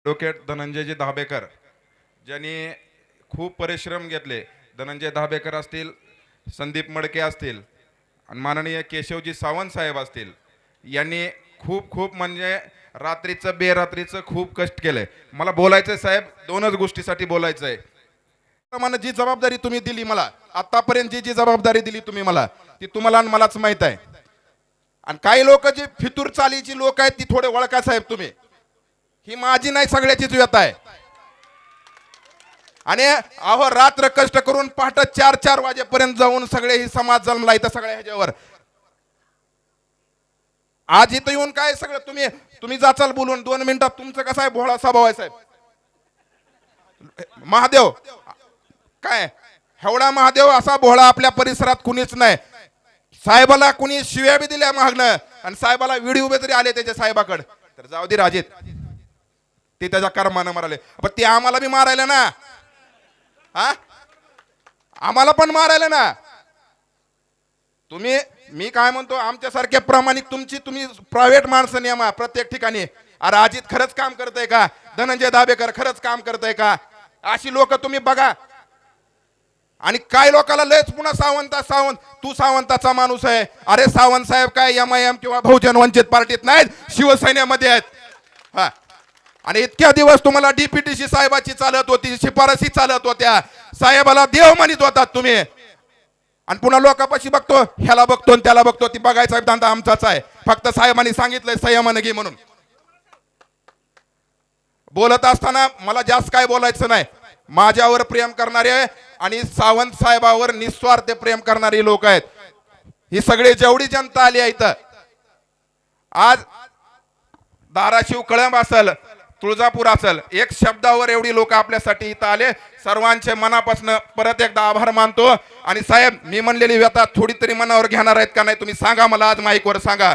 Advocate धनंजयजी Dhabekar ज्यांनी खूप परिश्रम घेतले. धनंजय धाबेकर असतील, संदीप मडके असतील आणि माननीय केशवजी सावंत साहेब असतील, यांनी खूप खूप म्हणजे रात्रीचं बेरात्रीचं खूप कष्ट केले. मला बोलायचं साहेब, दोनच गोष्टीसाठी बोलायचं आहे. प्रमाणे जी जबाबदारी तुम्ही दिली मला आतापर्यंत, जी जबाबदारी दिली तुम्ही मला, ती तुम्हाला आणि मलाच माहित आहे. आणि काही लोक जी फितूर चालीची लोक आहेत ती थोडे ओळखा साहेब तुम्ही. ही माझी नाही, सगळ्याचीच व्यथा आहे. आणि अहो रात्र कष्ट करून पहाटे 4-4 वाजेपर्यंत जाऊन सगळे ही समाज जन्मला इथं सगळ्या ह्याच्यावर. आज इथं येऊन काय सगळं तुम्ही तुम्ही जाचाल बोलून 2 मिनिटात. तुमचं कसं आहे, भोळा स्वभाव आहे साहेब. महादेव काय हेवढा महादेव असा भोळा आपल्या परिसरात कुणीच नाही. साहेबाला कुणी शिव्या बी दिल्या मागणं आणि साहेबाला व्हिडिओ बी तरी आले त्याच्या साहेबाकडे, तर जाऊ दे राजेत, ते त्याच्या कर्मानं मारले. पण ते आम्हाला बी मारायला ना, हा आम्हाला पण मारायला ना तुम्ही. मी काय म्हणतो, आमच्यासारखे प्रामाणिक तुम्ही प्रायव्हेट माणसं नेमा प्रत्येक ठिकाणी. अरे अजित खरंच काम करतय का, धनंजय धाबेकर खरंच काम करतय का, अशी लोक तुम्ही बघा. आणि काय लोकांना लयच पुन्हा सावंत तू सावंताचा माणूस आहे. अरे सावंत साहेब काय MIM किंवा बहुजन वंचित पार्टीत नाहीत, शिवसेनेमध्ये आहेत. हा, आणि इतक्या दिवस तुम्हाला DPTC साहेबाची चालत होती, शिफारसी चालत होत्या, साहेबाला देव म्हणत होतात तुम्ही. आणि पुन्हा लोकांपाशी बघतो, ह्याला बघतो त्याला बघतो, ती बघायचा धंदा आमचाच आहे. फक्त साहेबांनी सांगितलंय संयमानं घे म्हणून. बोलत असताना मला जास्त काय बोलायचं नाही. माझ्यावर प्रेम करणारे आणि सावंत साहेबावर निस्वार्थ प्रेम करणारी लोक आहेत. ही सगळी जेवढी जनता आली आहे इथं, आज धाराशिव कळंब असेल, तुळजापूर असेल, एक शब्दावर एवढी लोक आपल्यासाठी इथं आले. सर्वांचे मनापासून परत एकदा आभार मानतो. आणि साहेब, मी म्हणलेली व्यथा थोडी तरी मनावर घेणार आहेत का नाही तुम्ही सांगा मला, आज माईकवर सांगा.